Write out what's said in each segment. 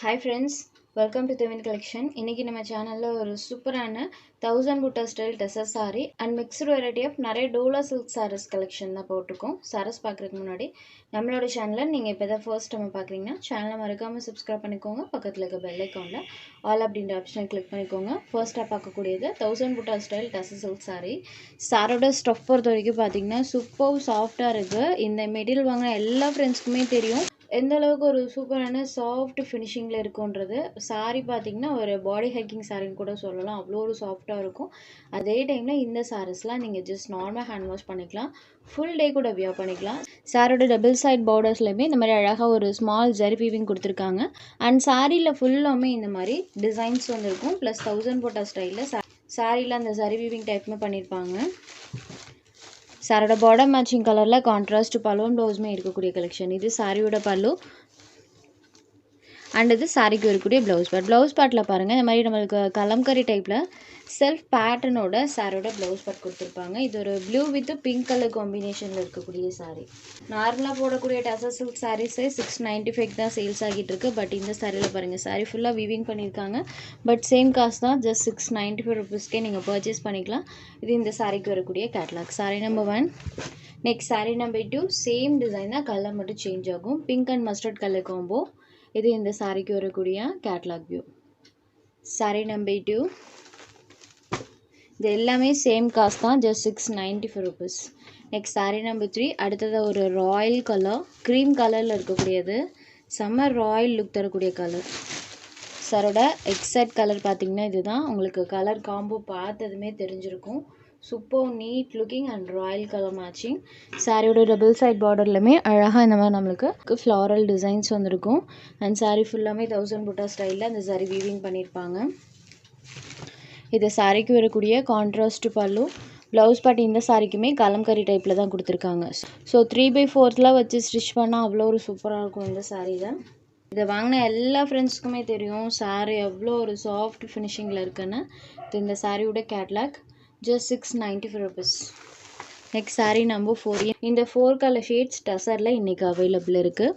Hi friends, welcome to Thevin Collection. இன்னைக்கு நம்ம சேனல்ல ஒரு சூப்பரான 1000 புட்டா style டெசர் saree and mixed variety of நிறைய டோலா silk sarees collection தான் போட்டுருக்கோம். sarees பார்க்கறதுக்கு முன்னாடி நம்மளோட சேனலை நீங்க இப்பதான் first time பார்க்கறீங்கன்னா சேனலை மறக்காம subscribe பண்ணிக்கோங்க. பக்கத்துல இருக்க bell iconல all அப்படிங்கற ஆப்ஷனை click பண்ணிக்கோங்க. first பார்க்கக்கூடியது 1000 புட்டா ஸ்டைல் டெசர் silk saree. சாரோட ஸ்டஃப் பொறுத்த வரைக்கும் பாத்தீங்கன்னா சூப்பர் சாஃப்ட்டா இருக்கு. இந்த மெட்டீரியல் வாங்குன எல்லா ஃப்ரெண்ட்ஸ்க்குமே தெரியும் எந்த அளவுக்கு ஒரு சூப்பரான சாஃப்ட் ஃபினிஷிங்கில் இருக்குன்றது. சாரீ பார்த்தீங்கன்னா ஒரு பாடி ஹேக்கிங் சாரின்னு கூட சொல்லலாம், அவ்வளோ ஒரு சாஃப்டாக இருக்கும். அதே டைமில் இந்த சாரீஸ்லாம் நீங்கள் ஜஸ்ட் நார்மலாக ஹேண்ட் வாஷ் பண்ணிக்கலாம், ஃபுல் டே கூட வியர் பண்ணிக்கலாம். சாரோட டபுள் சைட் பார்டர்ஸ்லையுமே இந்த மாதிரி அழகாக ஒரு ஸ்மால் ஜரி வீவிங் கொடுத்துருக்காங்க. அண்ட் சாரியில் ஃபுல்லாமே இந்த மாதிரி டிசைன்ஸ் வந்துருக்கும். ப்ளஸ் 1000 போட்டா ஸ்டைலில் சாரியில் அந்த ஜரி வீவிங் டைப்புமே பண்ணியிருப்பாங்க. சாரோட பார்டர் மேட்சிங் கலரில் கான்ட்ராஸ்ட் பல்லும் ப்ளவுஸுமே இருக்கக்கூடிய கலெக்ஷன். இது சாரியோட பல்லு அண்ட் இது சாரிக்கு வரக்கூடிய ப்ளவுஸ் பார்ட்டில் பாருங்கள் இந்த மாதிரி நம்மளுக்கு கலம்கரி டைப்பில் செல்ஃப் பேட்டர்னோட சாரோட ப்ளவுஸ் பார்ட் கொடுத்துருப்பாங்க. இது ஒரு ப்ளூ வித் பிங்க் கலர் காம்பினேஷனில் இருக்கக்கூடிய சாரீ. நார்மலாக போடக்கூடிய டசர் சில்க் சாரீஸே 695 தான் சேல்ஸ் ஆகிட்டு இருக்கு. பட் இந்த சாரியில் பாருங்கள், சாரீ ஃபுல்லாக வீவிங் பண்ணியிருக்காங்க. பட் சேம் காஸ்ட் தான், ஜஸ்ட் 695 ருபீஸ்க்கே நீங்கள் பர்ச்சேஸ் பண்ணிக்கலாம். இது இந்த சாரிக்கு வரக்கூடிய catalogue. Sari number 1. Next sari number 2. Same design தான், கலர் மட்டும் சேஞ்ச் ஆகும். Pink and mustard colour combo. இது இந்த சாரிக்கு வரக்கூடிய கேட்லாக் வியூ. சாரீ நம்பர் 2. இது எல்லாமே சேம் காஸ்ட் தான், just 695 rupees. Next sari number 3. அடுத்தது ஒரு ராயல் கலர், க்ரீம் கலரில் இருக்கக்கூடியது. செம்ம ராயல் லுக் தரக்கூடிய கலர். சாரோட எக்ஸாக்ட் கலர் பார்த்தீங்கன்னா இதுதான். உங்களுக்கு கலர் காம்போ பார்த்ததுமே தெரிஞ்சிருக்கும். Super neat looking and royal colour matching. சாரியோட டபுள் சைட் பார்டர்லையுமே அழகாக இந்த மாதிரி நம்மளுக்கு ஃப்ளாரல் டிசைன்ஸ் வந்துருக்கும். அண்ட் சாரீ ஃபுல்லாமே 1000 புட்டா ஸ்டைலில் அந்த சாரீ வீவிங் பண்ணியிருப்பாங்க. இது சாரிக்கு வரக்கூடிய கான்ட்ராஸ்ட் பல்லு. ப்ளவுஸ் பார்ட் இந்த சாரிக்குமே கலம்கரி டைப்பில் தான் கொடுத்துருக்காங்க. ஸோ 3/4 வச்சு ஸ்டிச் பண்ணால் அவ்வளோ ஒரு சூப்பராக இருக்கும் இந்த சாரியில். இதை வாங்கின எல்லா ஃப்ரெண்ட்ஸ்க்குமே தெரியும் சாரீ எவ்வளோ ஒரு சாஃப்ட் ஃபினிஷிங்கில் இருக்குன்னு. இது இந்த சாரியோட catalogue, just 695 rupees. Next sari number 4. இந்த 4 கலர் ஷேட்ஸ் டசரில் இன்றைக்கி அவைலபிள் இருக்குது.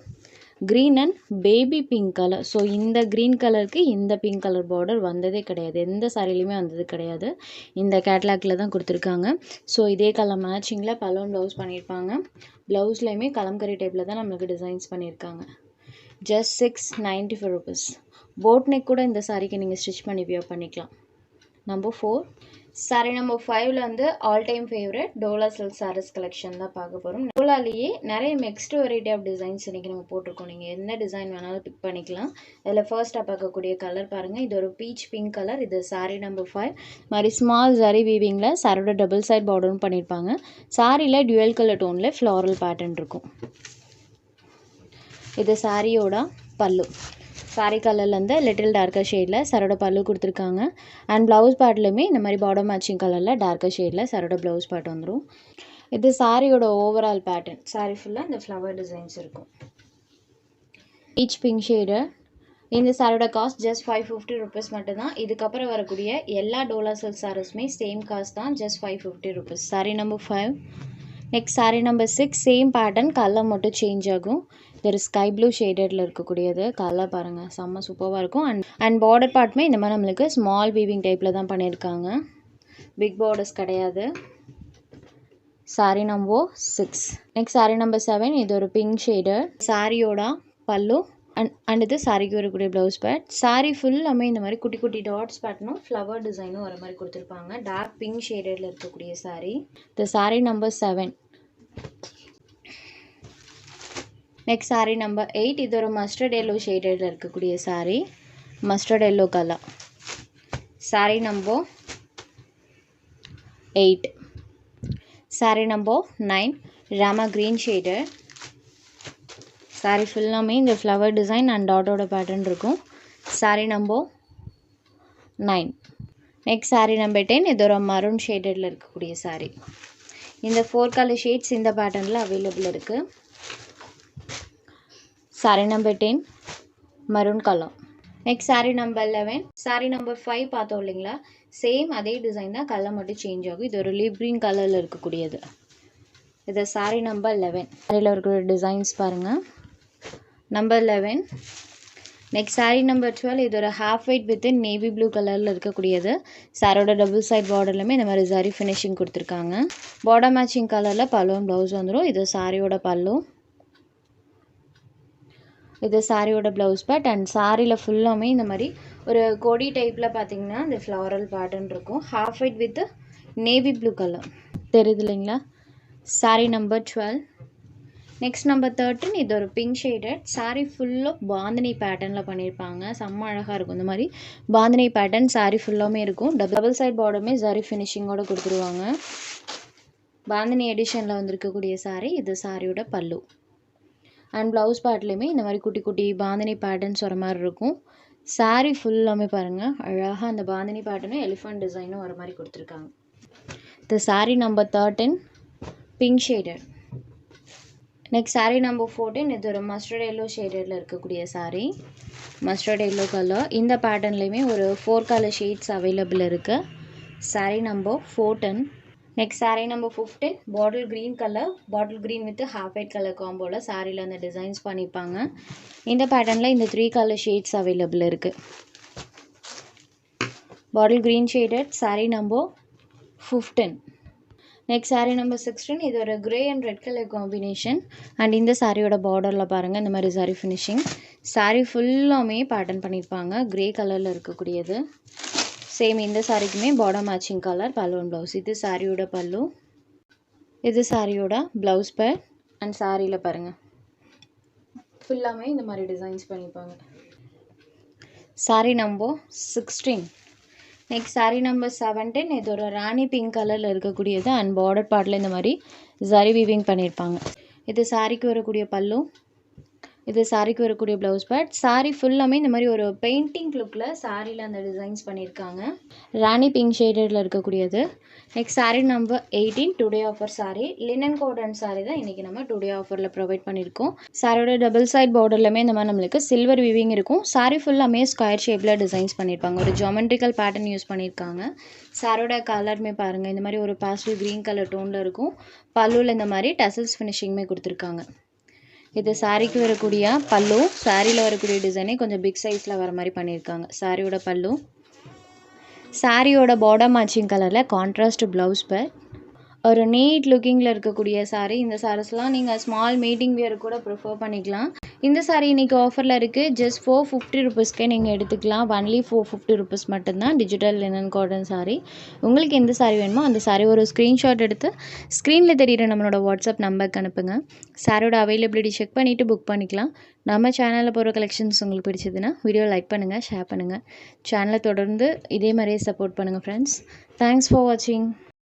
Green and baby pink colour. So இந்த க்ரீன் கலருக்கு இந்த பிங்க் கலர் பார்டர் வந்ததே கிடையாது, எந்த சாரிலையுமே வந்தது கிடையாது. இந்த கேட்லாக்கில் தான் கொடுத்துருக்காங்க. ஸோ இதே கலர் மேட்சிங்கில் பலூன் ப்ளவுஸ் பண்ணியிருப்பாங்க. ப்ளவுஸ்லையுமே கலம்கரி டைப்பில் தான் நம்மளுக்கு டிசைன்ஸ் பண்ணியிருக்காங்க. Just 695 rupees. போட் நெக் கூட இந்த சாரிக்கு நீங்கள் ஸ்டிச் பண்ணி வியர் பண்ணிக்கலாம். நம்பர் 4. சாரீ நம்பர் 5ல் வந்து all time favourite Dola silk saris collection தான் பார்க்க போகிறோம். டோலாலேயே நிறைய மிக்ஸ்டு வெரைட்டி ஆஃப் டிசைன்ஸ் இன்றைக்கி நம்ம போட்டிருக்கோம். நீங்கள் எந்த டிசைன் வேணாலும் பிக் பண்ணிக்கலாம். இதில் ஃபர்ஸ்ட்டாக பார்க்கக்கூடிய கலர் பாருங்கள், இது ஒரு பீச் பிங்க் கலர். இது சாரீ நம்பர் 5. மாதிரி ஸ்மால் ஜரி வீவிங்கில் சாரோட டபுள் சைட் பார்டரும் பண்ணியிருப்பாங்க. சாரியில் டியூவல் கலர் டோனில் ஃப்ளாரல் பேட்டர்ன் இருக்கும். இது சாரியோட பல்லு. சாரீ கலர்லேருந்து லிட்டில் டார்க்கர் ஷேடில் சரோட பல்லு கொடுத்துருக்காங்க. அண்ட் ப்ளவுஸ் பார்ட்லையுமே இந்த மாதிரி பார்டர் மேட்சிங் கலரில் டார்க்கர் ஷேடில் சரோட ப்ளவுஸ் பார்ட் வந்துடும். இது சாரியோட ஓவரால் பேட்டர்ன். சாரீ ஃபுல்லாக இந்த ஃப்ளவர் டிசைன்ஸ் இருக்கும். Each pink shade. இந்த சாரியோட காஸ்ட் ஜஸ்ட் 550 ருபீஸ் மட்டும்தான். இதுக்கப்புறம் வரக்கூடிய எல்லா டோலா சில்க் சாரீஸுமே சேம் காஸ்ட் தான், just 550 rupees. Sari number 5. Next sari number 6. Same pattern, colour மட்டும் சேஞ்ச் ஆகும். இது ஒரு ஸ்கை ப்ளூ ஷேடடில் இருக்கக்கூடியது. கலர் பாருங்கள், செம்ம சூப்பராக இருக்கும். அண்ட் பார்டர் பார்ட்டுமே இந்த மாதிரி நம்மளுக்கு ஸ்மால் வீவிங் டைப்பில் தான் பண்ணியிருக்காங்க, பிக் பார்டர்ஸ் கிடையாது. Sari number 6. Next sari number 7. இது ஒரு பிங்க் ஷேடு. சாரியோட பல்லு அண்ட் இது சாரிக்கு வரக்கூடிய ப்ளவுஸ் பேட். சாரீ ஃபுல்லாமே இந்த மாதிரி குட்டி குட்டி டாட்ஸ் பேட்டர்னும் ஃப்ளவர் டிசைனும் வர மாதிரி கொடுத்துருப்பாங்க. டார்க் பிங்க் ஷேடடில் இருக்கக்கூடிய சாரீ. இது sari number 7. Next sari number 8. இது ஒரு மஸ்டர்ட் எல்லோ ஷேடடில் இருக்கக்கூடிய sari, mustard yellow colour. Sari number 8. Sari number 9. Rama green shaded. Sari ஃபுல்லாமே இந்த ஃப்ளவர் டிசைன் அண்ட் டாட்டோட பேட்டர்ன் இருக்கும். Sari number 9. Next sari number 10. இது ஒரு மரூன் ஷேடடில் இருக்கக்கூடிய சாரீ. இந்த 4 கலர் ஷேட்ஸ் இந்த பேட்டர்னில் அவைலபிள் இருக்குது. Sari number 10 maroon colour. Next sari number 11. Sari number 5 பார்த்தோம் இல்லைங்களா, சேம் அதே டிசைன் தான், கலர் மட்டும் சேஞ்ச் ஆகும். இது ஒரு லீப் க்ரீன் கலரில் இருக்கக்கூடியது. இது சாரீ நம்பர் 11. சாரியில் இருக்கிற டிசைன்ஸ் பாருங்கள். நம்பர் 11. நெக்ஸ்ட் saree நம்பர் 12 இது ஒரு half white with navy blue கலரில் இருக்கக்கூடியது. சாரியோட டபுள் சைட் பார்டர்லையுமே இந்த மாதிரி ஜரி ஃபினிஷிங் கொடுத்துருக்காங்க. பார்டர் மேட்சிங் கலரில் பல்லுவும் ப்ளவுஸ் வந்துடும். இது சாரியோட பல்லு, இது சாரியோட ப்ளவுஸ் பேட். அண்ட் சாரியில் ஃபுல்லாமே இந்த மாதிரி ஒரு கொடி டைப்பில் பார்த்தீங்கன்னா இந்த ஃப்ளாரல் பேட்டர்ன் இருக்கும். Half white with navy blue colour தெரியுது இல்லைங்களா. Sorry number 12. நெக்ஸ்ட் நம்பர் 13 இது ஒரு பிங்க் ஷேடட் சாரி ஃபுல்லாக பாந்தினி பேட்டர்னில் பண்ணியிருப்பாங்க. செம்ம அழகாக இருக்கும். இந்த மாதிரி பாந்தினி பேட்டர்ன் சாரி ஃபுல்லாமே இருக்கும். டபுள் சைட் பார்டருமே ஜரி ஃபினிஷிங்கோடு கொடுத்துருவாங்க. பாந்தினி எடிஷனில் வந்திருக்கக்கூடிய சாரி. இது சாரியோட பல்லு அண்ட் ப்ளவுஸ் பார்ட்லேயுமே இந்த மாதிரி குட்டி குட்டி பாந்தினி பேட்டர்ன்ஸ் வர மாதிரி இருக்கும். சாரி ஃபுல்லாமே பாருங்கள் அழகாக அந்த பாந்தினி பேட்டர்னும் எலிஃபண்ட் டிசைனும் வர மாதிரி கொடுத்துருக்காங்க. இது sorry number 13 pink shaded. Next sari number 14 இது ஒரு மஸ்டர்ட் எல்லோ ஷேடடில் இருக்கக்கூடிய சாரீ. Mustard yellow colour. இந்த பேட்டர்ன்லேயுமே ஒரு 4 கலர் ஷேட்ஸ் அவைலபிள் இருக்குது. Sari number 14. Next sari number 15 bottle green colour, bottle green with half white colour காம்போவில் சாரியில் அந்த டிசைன்ஸ் பண்ணியிருப்பாங்க. இந்த பேட்டர்னில் இந்த 3 கலர் ஷேட்ஸ் அவைலபிள் இருக்குது. Bottle green shaded sari number 15. Next sari number 16 இது ஒரு grey and red colour combination. And இந்த சாரியோட பார்டரில் பாருங்கள் இந்த மாதிரி சாரி ஃபினிஷிங். சாரீ ஃபுல்லாமே பேட்டர்ன் பண்ணியிருப்பாங்க. கிரே கலரில் இருக்கக்கூடியது. சேம் இந்த சாரிக்குமே பார்டர் மேட்சிங் கலர் பல்லு அண்ட் ப்ளவுஸ். இது சாரியோட பல்லு, இது சாரியோட ப்ளவுஸ் பேர். அண்ட் சாரியில் பாருங்கள் ஃபுல்லாமே இந்த மாதிரி டிசைன்ஸ் பண்ணியிருப்பாங்க. Sari number 16. Next sari number 17 இது ஒரு ராணி பிங்க் கலரில் இருக்கக்கூடியது. அண்ட் பார்டர் பார்ட்டில் இந்த மாதிரி ஜரி வீவிங் பண்ணியிருப்பாங்க. இது சாரிக்கு வரக்கூடிய பல்லு, இது சாரிக்கு வரக்கூடிய ப்ளவுஸ் பேட். சாரீ ஃபுல்லாமே இந்த மாதிரி ஒரு பெயிண்டிங் லுக்கில் சாரியில் அந்த டிசைன்ஸ் பண்ணியிருக்காங்க. ராணி பிங்க் ஷேடடில் இருக்கக்கூடியது. Next sari number 18 today offer sari. Linen cotton sari தான் இன்றைக்கி நம்ம டுடே ஆஃபரில் ப்ரொவைட் பண்ணியிருக்கோம். சாரியோட டபுள் சைட் பார்டர்லையுமே இந்த மாதிரி நம்மளுக்கு சில்வர் வீவிங் இருக்கும். சாரீ ஃபுல்லாமே ஸ்கொயர் ஷேப்பில் டிசைன்ஸ் பண்ணியிருப்பாங்க. ஒரு ஜியோமெட்ரிக்கல் பேட்டர்ன் யூஸ் பண்ணியிருக்காங்க. சாரோட கலருமே பாருங்கள் இந்த மாதிரி ஒரு பாஸ்டல் க்ரீன் கலர் டோனில் இருக்கும். பல்லுவில் இந்த மாதிரி டசல்ஸ் ஃபினிஷிங்குமே கொடுத்துருக்காங்க. இது சாரிக்கு வரக்கூடிய பல்லு. சாரியில் வரக்கூடிய டிசைனே கொஞ்சம் பிக் சைஸில் வர மாதிரி பண்ணியிருக்காங்க. சாரியோட பல்லு, சாரியோட பார்டர் மேட்சிங் கலரில் கான்ட்ராஸ்ட் ப்ளவுஸ் பேர். ஒரு நீட் லுக்கிங்கில் இருக்கக்கூடிய சாரீ. இந்த சாரீஸ்லாம் நீங்கள் ஸ்மால் மீட்டிங் வியர் கூட ப்ரிஃபர் பண்ணிக்கலாம். இந்த சாரீ இன்றைக்கி ஆஃபரில் இருக்குது. ஜஸ்ட் 450 ருபீஸ்க்கே நீங்கள் எடுத்துக்கலாம். ஒன்லி 450 ருபீஸ் மட்டும்தான். Digital linen cotton sari. உங்களுக்கு எந்த சாரீ வேணுமோ அந்த சாரீ ஒரு ஸ்க்ரீன்ஷாட் எடுத்து ஸ்க்ரீனில் தெரிகிற நம்மளோட வாட்ஸ்அப் நம்பருக்கு அனுப்புங்க. சாரியோட அவைலபிலிட்டி செக் பண்ணிவிட்டு புக் பண்ணிக்கலாம். நம்ம சேனலில் போகிற கலெக்ஷன்ஸ் உங்களுக்கு பிடிச்சதுன்னா வீடியோ லைக் பண்ணுங்கள், ஷேர் பண்ணுங்கள். சேனலை தொடர்ந்து இதே மாதிரியே சப்போர்ட் பண்ணுங்கள் ஃப்ரெண்ட்ஸ். தேங்க்ஸ் ஃபார் வாட்சிங்.